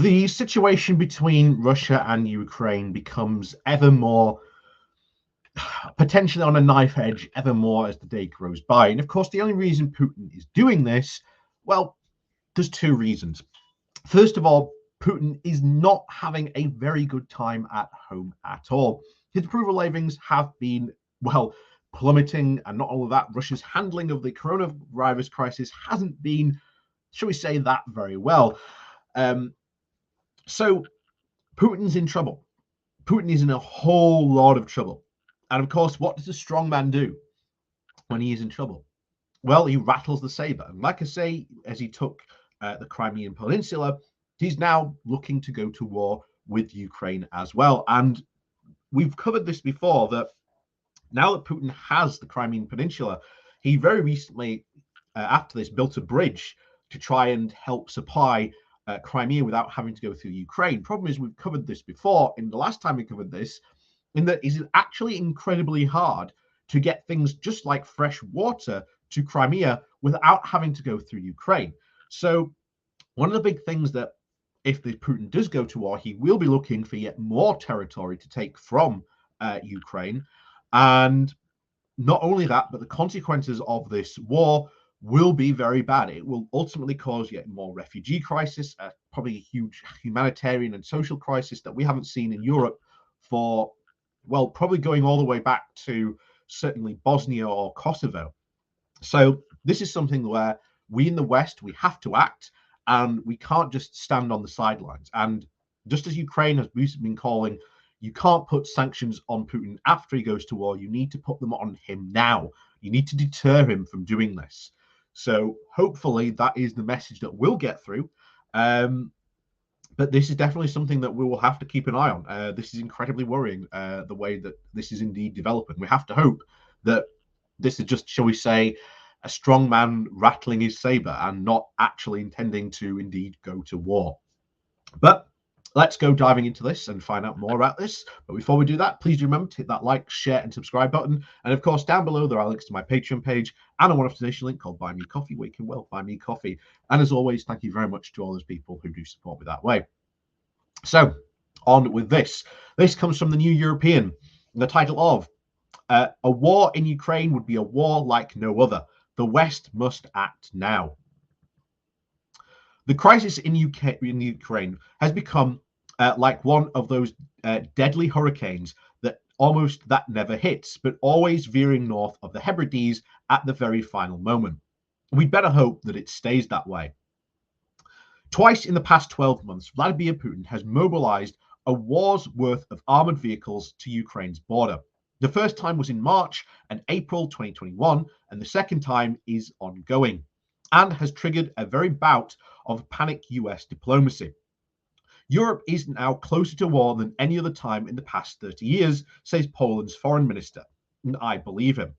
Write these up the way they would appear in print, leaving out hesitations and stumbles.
The situation between Russia and Ukraine becomes ever more potentially on a knife edge, ever more as the day grows by. And of course, the only reason Putin is doing this, well, there's two reasons. First of all, Putin is not having a very good time at home at all. His approval ratings have been, well, plummeting. And not only that, Russia's handling of the coronavirus crisis hasn't been, shall we say, that very well. So Putin's in trouble. Putin is in a whole lot of trouble. And of course, what does a strong man do when he is in trouble? Well, he rattles the saber. And like I say, as he took the Crimean Peninsula, he's now looking to go to war with Ukraine as well. And we've covered this before, that now that Putin has the Crimean Peninsula, he very recently, after this, built a bridge to try and help supply Crimea without having to go through Ukraine. Problem is, we've covered this before in the last time we covered this, in that it's actually incredibly hard to get things just like fresh water to Crimea without having to go through Ukraine. So one of the big things that if the Putin does go to war, he will be looking for yet more territory to take from Ukraine. And not only that, but the consequences of this war will be very bad. It will ultimately cause yet more refugee crisis, probably a huge humanitarian and social crisis that we haven't seen in Europe for, well, probably going all the way back to certainly Bosnia or Kosovo. So this is something where we in the West, we have to act, and we can't just stand on the sidelines. And just as Ukraine has been calling, you can't put sanctions on Putin after he goes to war. You need to put them on him now. You need to deter him from doing this. So hopefully that is the message that we'll get through. But this is definitely something that we will have to keep an eye on. This is incredibly worrying, the way that this is indeed developing. We have to hope that this is just, shall we say, a strong man rattling his saber and not actually intending to indeed go to war. But let's go diving into this and find out more about this. But before we do that, please remember to hit that like, share, and subscribe button. And of course, down below, there are links to my Patreon page and a one-off donation link called Buy Me Coffee, where you can, well, buy me coffee. And as always, thank you very much to all those people who do support me that way. So, on with this. This comes from the New European, the title of A War in Ukraine Would Be a War Like No Other. The West Must Act Now. The crisis in Ukraine has become like one of those deadly hurricanes that never hits, but always veering north of the Hebrides at the very final moment. We'd better hope that it stays that way. Twice in the past 12 months, Vladimir Putin has mobilized a war's worth of armored vehicles to Ukraine's border. The first time was in March and April 2021, and the second time is ongoing and has triggered a very bout of panic US diplomacy. Europe is now closer to war than any other time in the past 30 years, says Poland's foreign minister, and I believe him.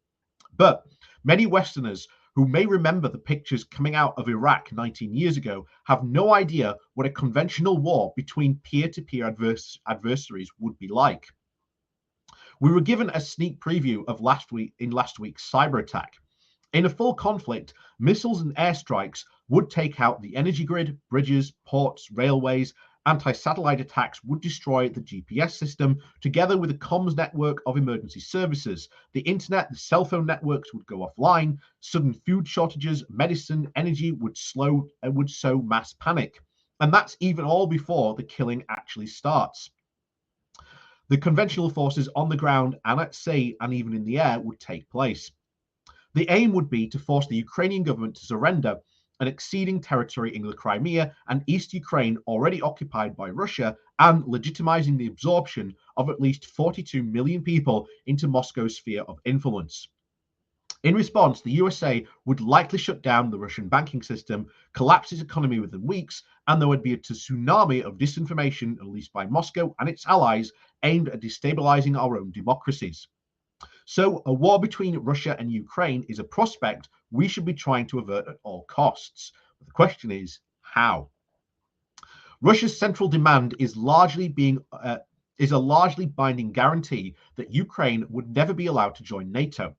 But many Westerners who may remember the pictures coming out of Iraq 19 years ago have no idea what a conventional war between peer-to-peer adversaries would be like. We were given a sneak preview of last week's cyber attack. In a full conflict, missiles and airstrikes would take out the energy grid, bridges, ports, railways. Anti-satellite attacks would destroy the GPS system, together with a comms network of emergency services. The internet, the cell phone networks would go offline. Sudden food shortages, medicine, energy would sow mass panic. And that's even all before the killing actually starts. The conventional forces on the ground and at sea and even in the air would take place. The aim would be to force the Ukrainian government to surrender an exceeding territory in the Crimea and East Ukraine already occupied by Russia, and legitimizing the absorption of at least 42 million people into Moscow's sphere of influence. In response, the USA would likely shut down the Russian banking system, collapse its economy within weeks, and there would be a tsunami of disinformation unleashed by Moscow and its allies aimed at destabilizing our own democracies. So a war between Russia and Ukraine is a prospect we should be trying to avert at all costs. But the question is, how? Russia's central demand is a largely binding guarantee that Ukraine would never be allowed to join NATO.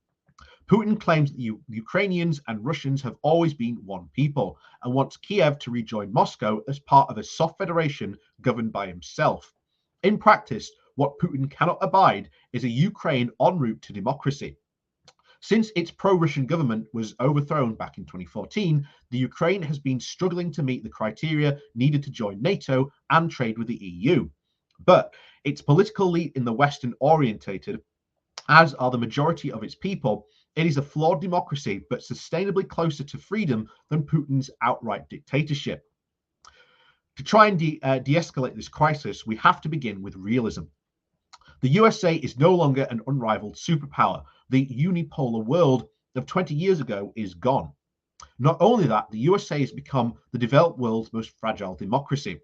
Putin claims that Ukrainians and Russians have always been one people and wants Kiev to rejoin Moscow as part of a soft federation governed by himself. In practice, what Putin cannot abide is a Ukraine en route to democracy. Since its pro-Russian government was overthrown back in 2014, the Ukraine has been struggling to meet the criteria needed to join NATO and trade with the EU. But its political elite in the Western orientated, as are the majority of its people, it is a flawed democracy, but sustainably closer to freedom than Putin's outright dictatorship. To try and de-escalate this crisis, we have to begin with realism. The USA is no longer an unrivaled superpower. The unipolar world of 20 years ago is gone. Not only that, the USA has become the developed world's most fragile democracy.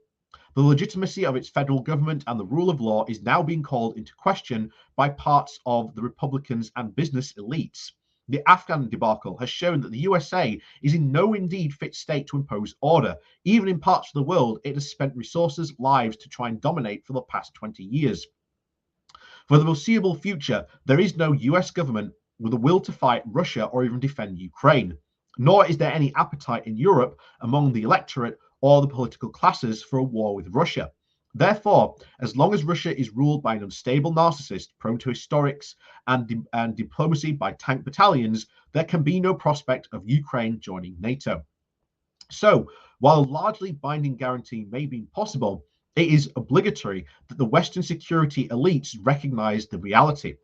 The legitimacy of its federal government and the rule of law is now being called into question by parts of the Republicans and business elites. The Afghan debacle has shown that the USA is in no indeed fit state to impose order. Even in parts of the world, it has spent resources, lives to try and dominate for the past 20 years. For the foreseeable future, there is no US government with a will to fight Russia or even defend Ukraine, nor is there any appetite in Europe among the electorate or the political classes for a war with Russia. Therefore, as long as Russia is ruled by an unstable narcissist prone to historics and diplomacy by tank battalions, there can be no prospect of Ukraine joining NATO. So, while a largely binding guarantee may be impossible, it is obligatory that the Western security elites recognize the reality.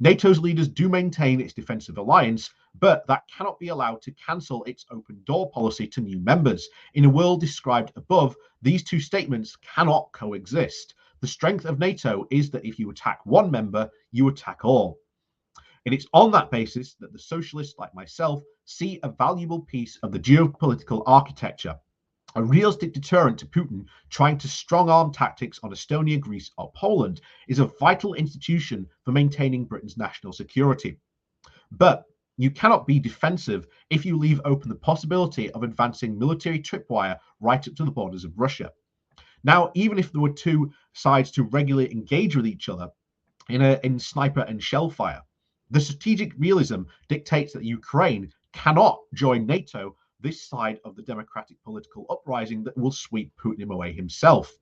NATO's leaders do maintain its defensive alliance, but that cannot be allowed to cancel its open door policy to new members. In a world described above, these two statements cannot coexist. The strength of NATO is that if you attack one member, you attack all. And it's on that basis that the socialists like myself see a valuable piece of the geopolitical architecture. A realistic deterrent to Putin trying to strong-arm tactics on Estonia, Greece, or Poland is a vital institution for maintaining Britain's national security. But you cannot be defensive if you leave open the possibility of advancing military tripwire right up to the borders of Russia. Now, even if there were two sides to regularly engage with each other in sniper and shell fire, the strategic realism dictates that Ukraine cannot join NATO this side of the democratic political uprising that will sweep Putin away himself.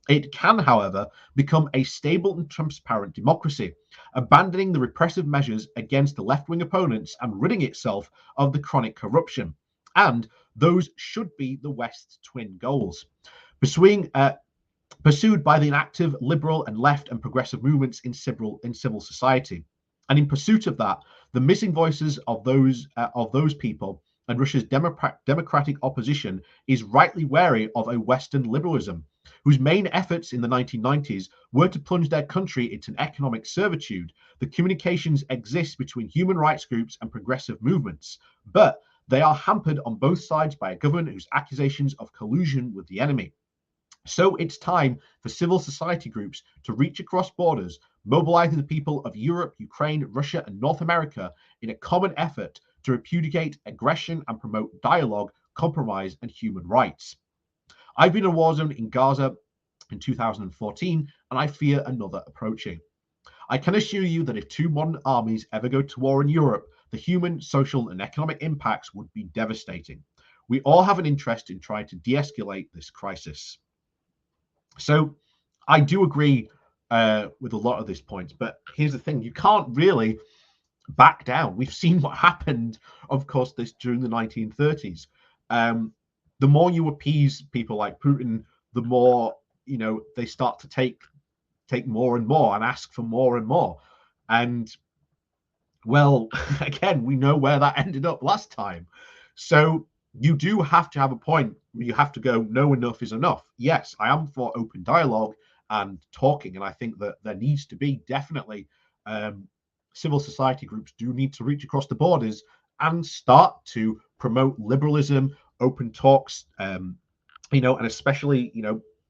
It can, however, become a stable and transparent democracy, abandoning the repressive measures against the left-wing opponents and ridding itself of the chronic corruption. And those should be the West's twin goals. Pursued by the inactive liberal and left and progressive movements in civil society. And in pursuit of that, the missing voices of those people and Russia's democratic opposition is rightly wary of a Western liberalism, whose main efforts in the 1990s were to plunge their country into an economic servitude. The communications exist between human rights groups and progressive movements, but they are hampered on both sides by a government whose accusations of collusion with the enemy. So it's time for civil society groups to reach across borders, mobilizing the people of Europe, Ukraine, Russia, and North America in a common effort to repudiate aggression and promote dialogue, compromise, and human rights. I've been in a war zone in Gaza in 2014, and I fear another approaching. I can assure you that if two modern armies ever go to war in Europe, the human, social, and economic impacts would be devastating. We all have an interest in trying to de-escalate this crisis. So I do agree with a lot of these points, but here's the thing: you can't really back down. We've seen what happened, of course, this during the 1930s. The more you appease people like Putin, the more they start to take more and more and ask for more and more. And well, again, we know where that ended up last time. So you do have to have a point where you have to go, no, enough is enough. Yes, I am for open dialogue and talking, and I think that there needs to be definitely civil society groups do need to reach across the borders and start to promote liberalism, open talks, and especially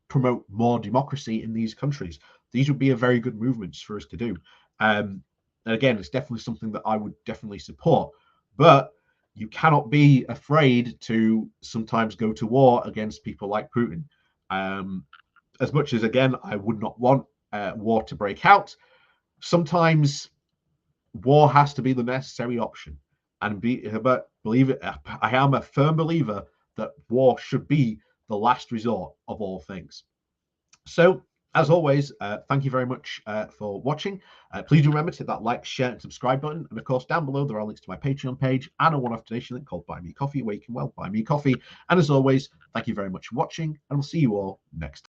promote more democracy in these countries. These would be a very good movements for us to do. And again, it's definitely something that I would definitely support. But you cannot be afraid to sometimes go to war against people like Putin. As much as, again, I would not want war to break out, sometimes war has to be the necessary option. And believe it, I am a firm believer that war should be the last resort of all things. So, as always, thank you very much for watching. Please do remember to hit that like, share, and subscribe button. And of course, down below, there are links to my Patreon page and a one-off donation link called Buy Me Coffee, where you can, well, buy me coffee. And as always, thank you very much for watching, and we'll see you all next time.